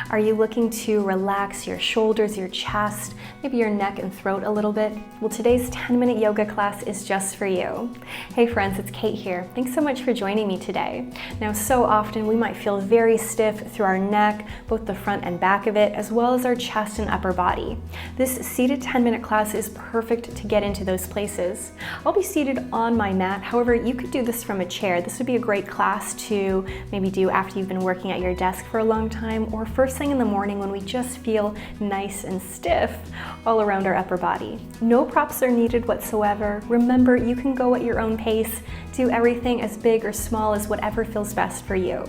Are you looking to relax your shoulders, your chest, maybe your neck and throat a little bit? Well, today's 10-minute yoga class is just for you. Hey friends, it's Kate here. Thanks so much for joining me today. Now, so often we might feel very stiff through our neck, both the front and back of it, as well as our chest and upper body. This seated 10-minute class is perfect to get into those places. I'll be seated on my mat. However, you could do this from a chair. This would be a great class to maybe do after you've been working at your desk for a long time, or first thing in the morning when we just feel nice and stiff all around our upper body. No props are needed whatsoever. Remember, you can go at your own pace, do everything as big or small as whatever feels best for you.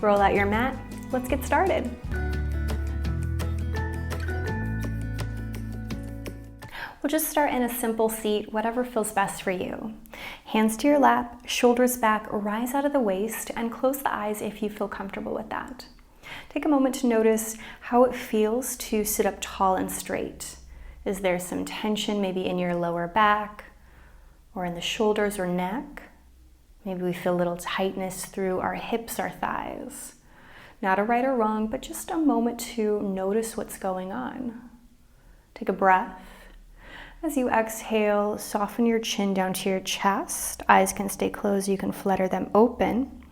Roll out your mat, let's get started. We'll just start in a simple seat, whatever feels best for you. Hands to your lap, shoulders back, rise out of the waist, and close the eyes if you feel comfortable with that. Take a moment to notice how it feels to sit up tall and straight. Is there some tension maybe in your lower back or in the shoulders or neck? Maybe we feel a little tightness through our hips, our thighs. Not a right or wrong, but just a moment to notice what's going on. Take a breath. As you exhale, soften your chin down to your chest. Eyes can stay closed, you can flutter them open.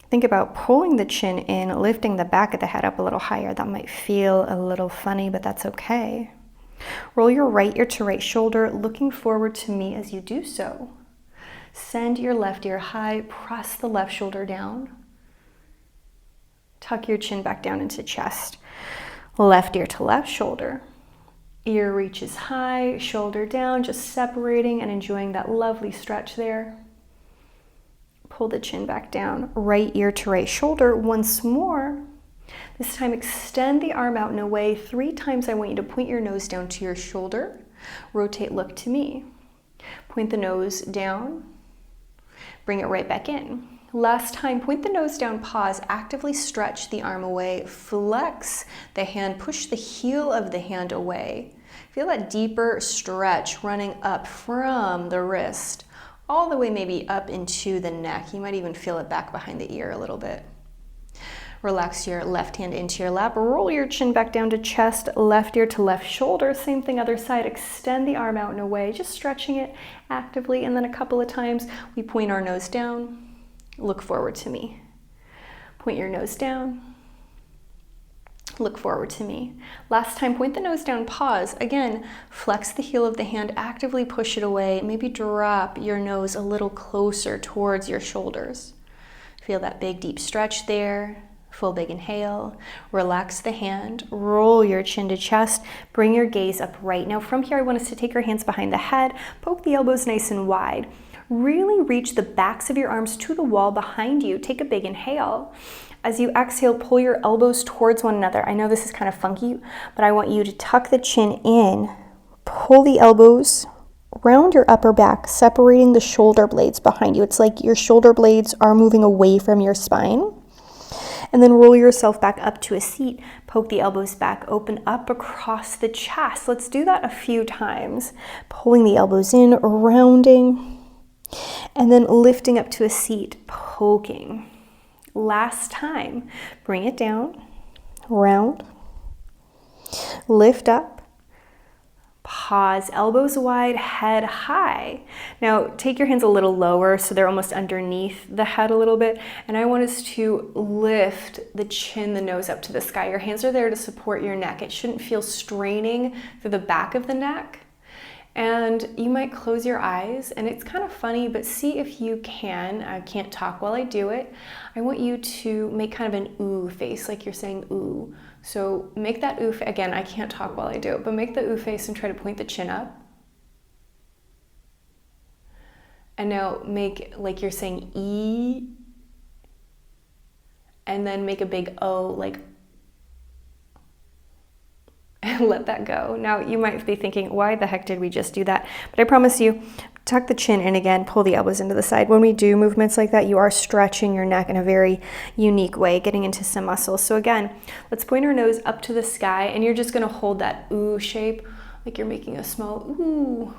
Think about pulling the chin in, lifting the back of the head up a little higher. That might feel a little funny, but that's okay. Roll your right ear to right shoulder, looking forward to me as you do so. Send your left ear high, press the left shoulder down. Tuck your chin back down into chest. Left ear to left shoulder. Ear reaches high, shoulder down, just separating and enjoying that lovely stretch there. Pull the chin back down, right ear to right shoulder once more. This time extend the arm out and away. 3 times I want you to point your nose down to your shoulder. Rotate, look to me. Point the nose down. Bring it right back in. Last time, point the nose down, pause, actively stretch the arm away, flex the hand, push the heel of the hand away. Feel that deeper stretch running up from the wrist, all the way maybe up into the neck. You might even feel it back behind the ear a little bit. Relax your left hand into your lap, roll your chin back down to chest, left ear to left shoulder, same thing other side, extend the arm out and away, just stretching it actively, and then a couple of times we point our nose down. Look forward to me. Point your nose down. Look forward to me. Last time, point the nose down, pause. Again, flex the heel of the hand, actively push it away. Maybe drop your nose a little closer towards your shoulders. Feel that big, deep stretch there. Full big inhale. Relax the hand. Roll your chin to chest. Bring your gaze up right. Now from here, I want us to take our hands behind the head. Poke the elbows nice and wide. Really reach the backs of your arms to the wall behind you. Take a big inhale. As you exhale, pull your elbows towards one another. I know this is kind of funky, but I want you to tuck the chin in, pull the elbows around your upper back, separating the shoulder blades behind you. It's like your shoulder blades are moving away from your spine. And then roll yourself back up to a seat. Poke the elbows back, open up across the chest. Let's do that a few times. Pulling the elbows in, rounding. And then lifting up to a seat, poking. Last time, bring it down, round, lift up, pause, elbows wide, head high. Now take your hands a little lower so they're almost underneath the head a little bit, and I want us to lift the chin, the nose up to the sky. Your hands are there to support your neck. It shouldn't feel straining through the back of the neck. And you might close your eyes, and it's kind of funny, but see if you can. I can't talk while I do it. I want you to make kind of an ooh face, like you're saying ooh. So make that ooh, again, I can't talk while I do it, but make the ooh face and try to point the chin up. And now make like you're saying E, and then make a big O, like, and let that go. Now you might be thinking, why the heck did we just do that? But I promise you, tuck the chin in again, pull the elbows into the side. When we do movements like that, you are stretching your neck in a very unique way, getting into some muscles. So again, let's point our nose up to the sky, and you're just gonna hold that ooh shape, like you're making a small ooh.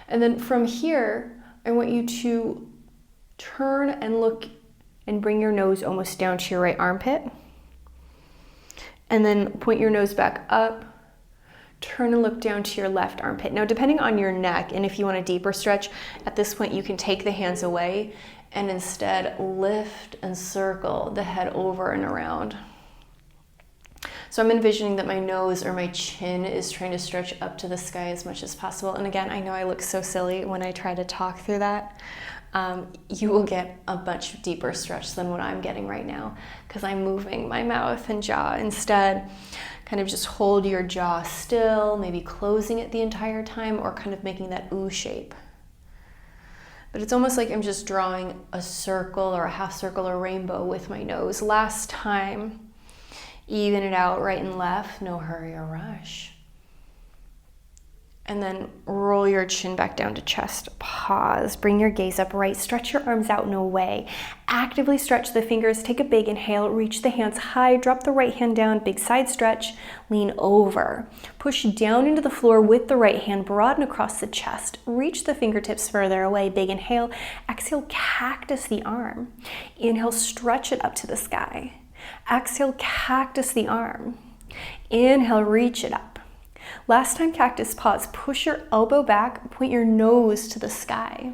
And then from here, I want you to turn and look and bring your nose almost down to your right armpit. And then point your nose back up, turn and look down to your left armpit. Now, depending on your neck, and if you want a deeper stretch, at this point you can take the hands away and instead lift and circle the head over and around. So I'm envisioning that my nose or my chin is trying to stretch up to the sky as much as possible. And again, I know I look so silly when I try to talk through that. You will get a much deeper stretch than what I'm getting right now because I'm moving my mouth and jaw. Instead, kind of just hold your jaw still, maybe closing it the entire time or kind of making that ooh shape. But it's almost like I'm just drawing a circle or a half circle or rainbow with my nose. Last time, even it out right and left, no hurry or rush. And then roll your chin back down to chest. Pause, bring your gaze upright, stretch your arms out and away. Actively stretch the fingers, take a big inhale, reach the hands high, drop the right hand down, big side stretch, lean over. Push down into the floor with the right hand, broaden across the chest, reach the fingertips further away, big inhale, exhale, cactus the arm. Inhale, stretch it up to the sky. Exhale, cactus the arm. Inhale, reach it up. Last time cactus, pause, push your elbow back, point your nose to the sky.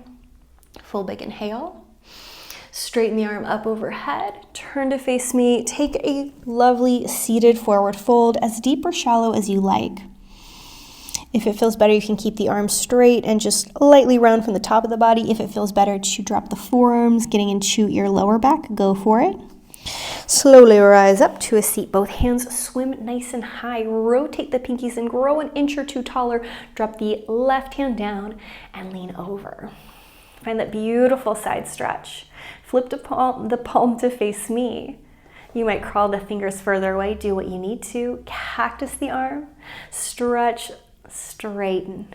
Full big inhale. Straighten the arm up overhead, turn to face me, take a lovely seated forward fold, as deep or shallow as you like. If it feels better, you can keep the arms straight and just lightly round from the top of the body. If it feels better to drop the forearms, getting into your lower back, go for it. Slowly rise up to a seat. Both hands swim nice and high. Rotate the pinkies and grow an inch or two taller. Drop the left hand down and lean over. Find that beautiful side stretch. Flip the palm to face me. You might crawl the fingers further away. Do what you need to. Cactus the arm. Stretch, straighten.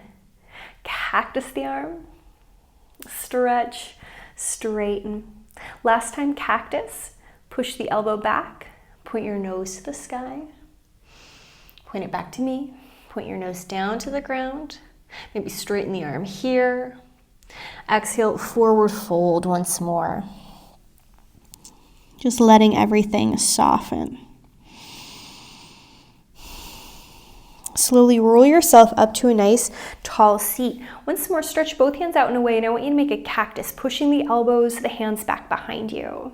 Cactus the arm. Stretch, straighten. Last time, cactus. Push the elbow back, point your nose to the sky, point it back to me, point your nose down to the ground, maybe straighten the arm here. Exhale, forward fold once more. Just letting everything soften. Slowly roll yourself up to a nice tall seat. Once more, stretch both hands out and away, and I want you to make a cactus, pushing the elbows, the hands back behind you.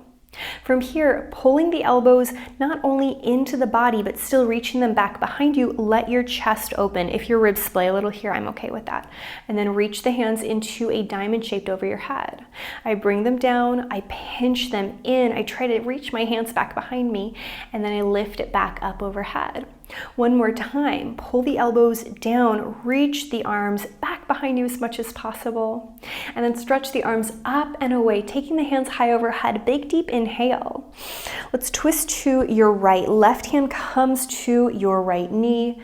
From here, pulling the elbows not only into the body, but still reaching them back behind you, let your chest open. If your ribs splay a little here, I'm okay with that. And then reach the hands into a diamond shaped over your head. I bring them down, I pinch them in, I try to reach my hands back behind me, and then I lift it back up overhead. One more time, pull the elbows down, reach the arms back behind you as much as possible, and then stretch the arms up and away, taking the hands high overhead. Big deep inhale. Let's twist to your right. Left hand comes to your right knee.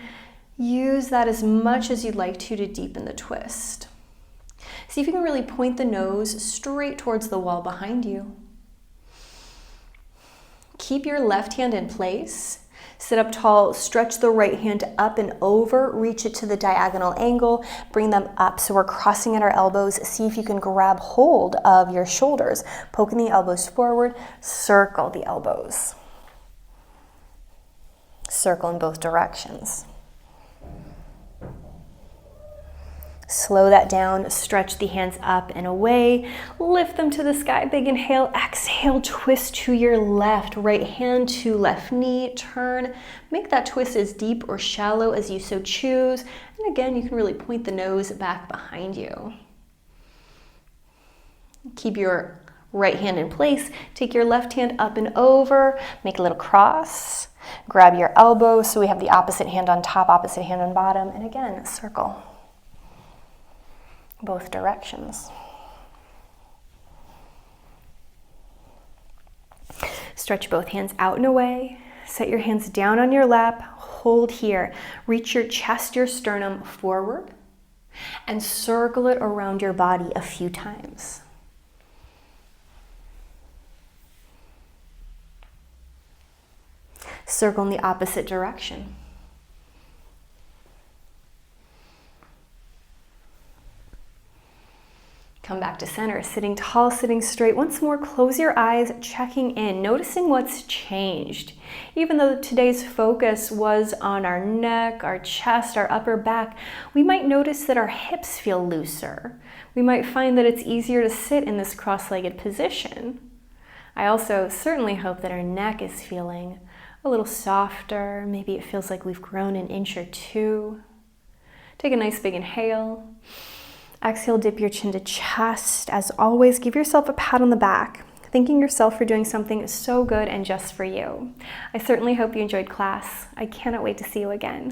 Use that as much as you'd like to deepen the twist. See if you can really point the nose straight towards the wall behind you. Keep your left hand in place. Sit up tall, stretch the right hand up and over, reach it to the diagonal angle, bring them up so we're crossing at our elbows. See if you can grab hold of your shoulders, poking the elbows forward, circle the elbows. Circle in both directions. Slow that down, stretch the hands up and away, lift them to the sky, big inhale, exhale, twist to your left, right hand to left knee, turn, make that twist as deep or shallow as you so choose, and again, you can really point the nose back behind you. Keep your right hand in place, take your left hand up and over, make a little cross, grab your elbow so we have the opposite hand on top, opposite hand on bottom, and again, circle. Both directions. Stretch both hands out and away. Set your hands down on your lap. Hold here. Reach your chest, your sternum forward, and circle it around your body a few times. Circle in the opposite direction. Come back to center, sitting tall, sitting straight. Once more, close your eyes, checking in, noticing what's changed. Even though today's focus was on our neck, our chest, our upper back, we might notice that our hips feel looser. We might find that it's easier to sit in this cross-legged position. I also certainly hope that our neck is feeling a little softer. Maybe it feels like we've grown an inch or two. Take a nice big inhale. Exhale, dip your chin to chest. As always, give yourself a pat on the back, thanking yourself for doing something so good and just for you. I certainly hope you enjoyed class. I cannot wait to see you again.